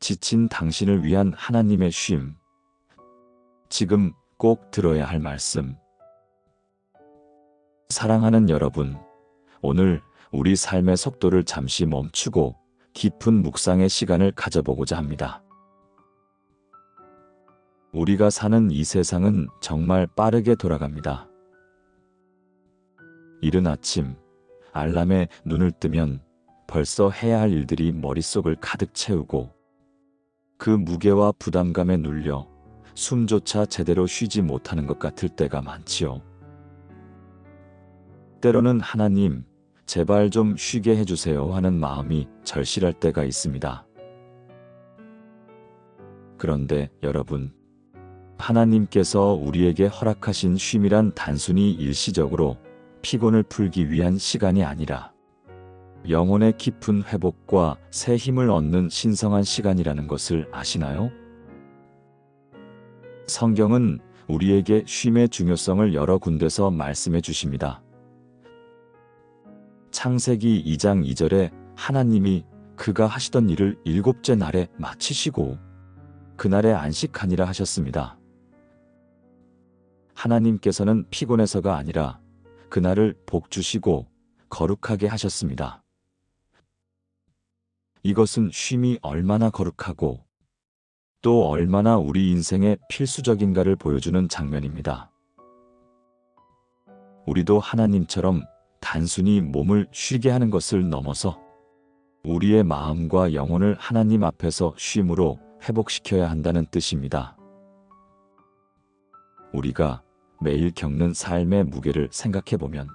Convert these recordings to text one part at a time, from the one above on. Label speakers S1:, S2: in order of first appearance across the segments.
S1: 지친 당신을 위한 하나님의 쉼. 지금 꼭 들어야 할 말씀. 사랑하는 여러분, 오늘 우리 삶의 속도를 잠시 멈추고 깊은 묵상의 시간을 가져보고자 합니다. 우리가 사는 이 세상은 정말 빠르게 돌아갑니다. 이른 아침, 알람에 눈을 뜨면 벌써 해야 할 일들이 머릿속을 가득 채우고 그 무게와 부담감에 눌려 숨조차 제대로 쉬지 못하는 것 같을 때가 많지요. 때로는 하나님, 제발 좀 쉬게 해주세요 하는 마음이 절실할 때가 있습니다. 그런데 여러분, 하나님께서 우리에게 허락하신 쉼이란 단순히 일시적으로 피곤을 풀기 위한 시간이 아니라 영혼의 깊은 회복과 새 힘을 얻는 신성한 시간이라는 것을 아시나요? 성경은 우리에게 쉼의 중요성을 여러 군데서 말씀해 주십니다. 창세기 2장 2절에 하나님이 그가 하시던 일을 7째 날에 마치시고 그날에 안식하니라 하셨습니다. 하나님께서는 피곤해서가 아니라 그날을 복 주시고 거룩하게 하셨습니다. 이것은 쉼이 얼마나 거룩하고 또 얼마나 우리 인생의 필수적인가를 보여주는 장면입니다. 우리도 하나님처럼 단순히 몸을 쉬게 하는 것을 넘어서 우리의 마음과 영혼을 하나님 앞에서 쉼으로 회복시켜야 한다는 뜻입니다. 우리가 매일 겪는 삶의 무게를 생각해보면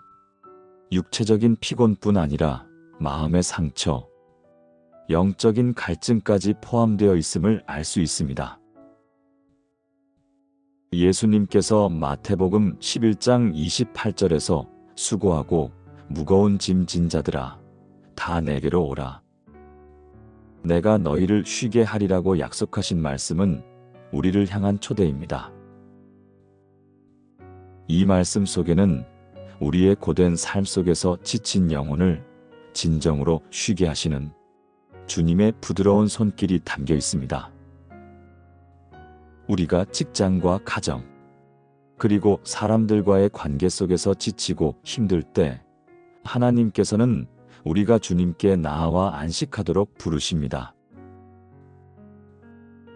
S1: 육체적인 피곤뿐 아니라 마음의 상처, 영적인 갈증까지 포함되어 있음을 알 수 있습니다. 예수님께서 마태복음 11장 28절에서 수고하고 무거운 짐 진 자들아, 다 내게로 오라. 내가 너희를 쉬게 하리라고 약속하신 말씀은 우리를 향한 초대입니다. 이 말씀 속에는 우리의 고된 삶 속에서 지친 영혼을 진정으로 쉬게 하시는 주님의 부드러운 손길이 담겨 있습니다. 우리가 직장과 가정, 그리고 사람들과의 관계 속에서 지치고 힘들 때 하나님께서는 우리가 주님께 나아와 안식하도록 부르십니다.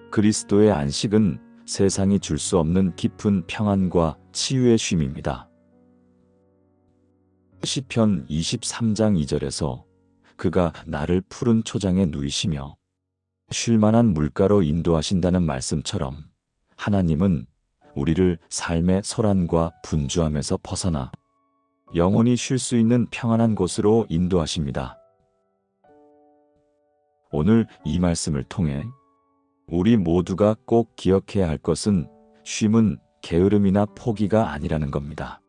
S1: 그리스도의 안식은 세상이 줄 수 없는 깊은 평안과 치유의 쉼입니다. 시편 23장 2절에서 그가 나를 푸른 초장에 누이시며 쉴만한 물가로 인도하신다는 말씀처럼 하나님은 우리를 삶의 소란과 분주함에서 벗어나 영혼이 쉴 수 있는 평안한 곳으로 인도하십니다. 오늘 이 말씀을 통해 우리 모두가 꼭 기억해야 할 것은 쉼은 게으름이나 포기가 아니라는 겁니다.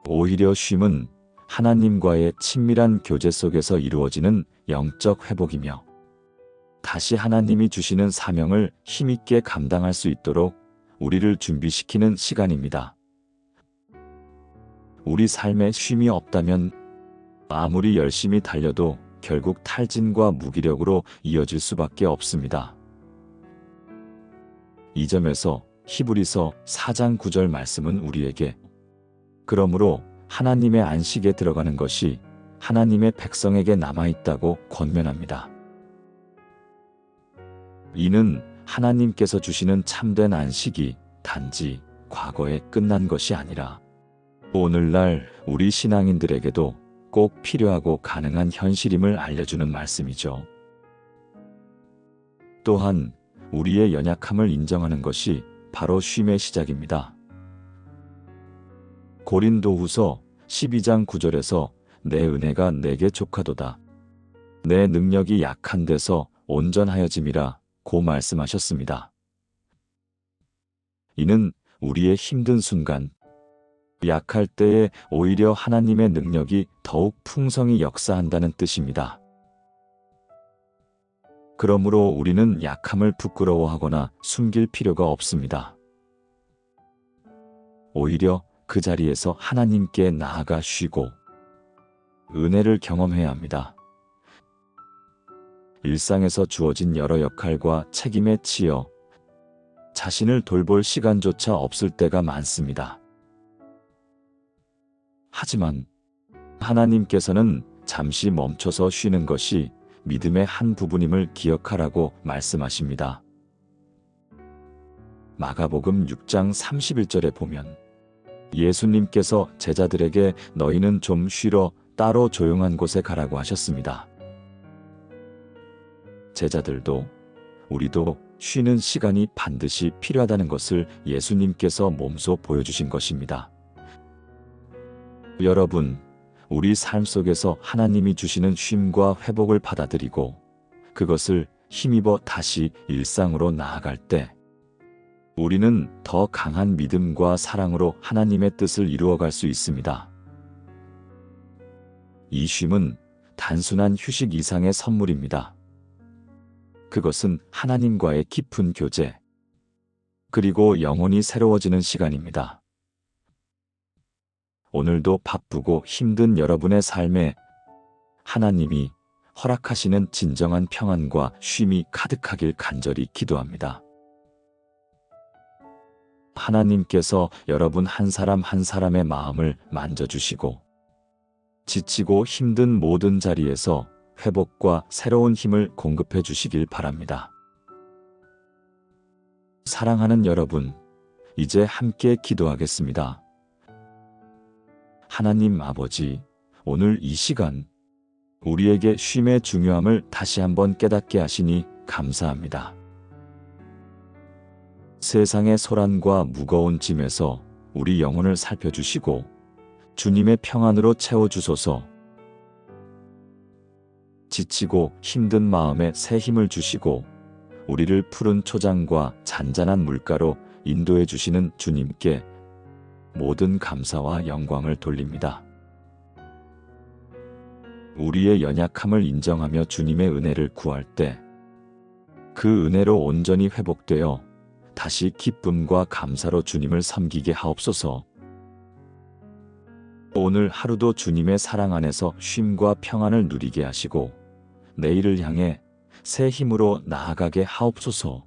S1: 오히려 쉼은 하나님과의 친밀한 교제 속에서 이루어지는 영적 회복이며 다시 하나님이 주시는 사명을 힘있게 감당할 수 있도록 우리를 준비시키는 시간입니다. 우리 삶에 쉼이 없다면 아무리 열심히 달려도 결국 탈진과 무기력으로 이어질 수밖에 없습니다. 이 점에서 히브리서 4장 9절 말씀은 우리에게 그러므로 하나님의 안식에 들어가는 것이 하나님의 백성에게 남아있다고 권면합니다. 이는 하나님께서 주시는 참된 안식이 단지 과거에 끝난 것이 아니라 오늘날 우리 신앙인들에게도 꼭 필요하고 가능한 현실임을 알려주는 말씀이죠. 또한 우리의 연약함을 인정하는 것이 바로 쉼의 시작입니다. 고린도후서 12장 9절에서 내 은혜가 내게 족하도다. 내 능력이 약한 데서 온전하여짐이라 고 말씀하셨습니다. 이는 우리의 힘든 순간, 약할 때에 오히려 하나님의 능력이 더욱 풍성히 역사한다는 뜻입니다. 그러므로 우리는 약함을 부끄러워하거나 숨길 필요가 없습니다. 오히려 그 자리에서 하나님께 나아가 쉬고 은혜를 경험해야 합니다. 일상에서 주어진 여러 역할과 책임에 치여 자신을 돌볼 시간조차 없을 때가 많습니다. 하지만 하나님께서는 잠시 멈춰서 쉬는 것이 믿음의 한 부분임을 기억하라고 말씀하십니다. 마가복음 6장 31절에 보면 예수님께서 제자들에게 너희는 좀 쉬러 따로 조용한 곳에 가라고 하셨습니다. 제자들도 우리도 쉬는 시간이 반드시 필요하다는 것을 예수님께서 몸소 보여주신 것입니다. 여러분, 우리 삶 속에서 하나님이 주시는 쉼과 회복을 받아들이고 그것을 힘입어 다시 일상으로 나아갈 때 우리는 더 강한 믿음과 사랑으로 하나님의 뜻을 이루어갈 수 있습니다. 이 쉼은 단순한 휴식 이상의 선물입니다. 그것은 하나님과의 깊은 교제, 그리고 영혼이 새로워지는 시간입니다. 오늘도 바쁘고 힘든 여러분의 삶에 하나님이 허락하시는 진정한 평안과 쉼이 가득하길 간절히 기도합니다. 하나님께서 여러분 한 사람 한 사람의 마음을 만져주시고 지치고 힘든 모든 자리에서 회복과 새로운 힘을 공급해 주시길 바랍니다. 사랑하는 여러분, 이제 함께 기도하겠습니다. 하나님 아버지, 오늘 이 시간 우리에게 쉼의 중요함을 다시 한번 깨닫게 하시니 감사합니다. 세상의 소란과 무거운 짐에서 우리 영혼을 살펴주시고 주님의 평안으로 채워주소서. 지치고 힘든 마음에 새 힘을 주시고 우리를 푸른 초장과 잔잔한 물가로 인도해 주시는 주님께 모든 감사와 영광을 돌립니다. 우리의 연약함을 인정하며 주님의 은혜를 구할 때 그 은혜로 온전히 회복되어 다시 기쁨과 감사로 주님을 섬기게 하옵소서. 오늘 하루도 주님의 사랑 안에서 쉼과 평안을 누리게 하시고 내일을 향해 새 힘으로 나아가게 하옵소서.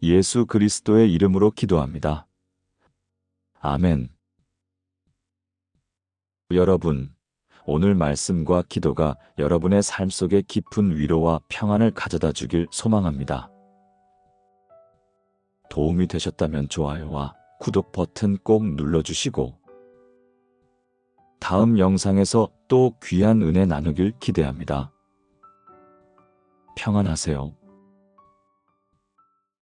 S1: 예수 그리스도의 이름으로 기도합니다. 아멘. 여러분, 오늘 말씀과 기도가 여러분의 삶 속에 깊은 위로와 평안을 가져다 주길 소망합니다. 도움이 되셨다면 좋아요와 구독 버튼 꼭 눌러주시고 다음 영상에서 또 귀한 은혜 나누길 기대합니다. 평안하세요.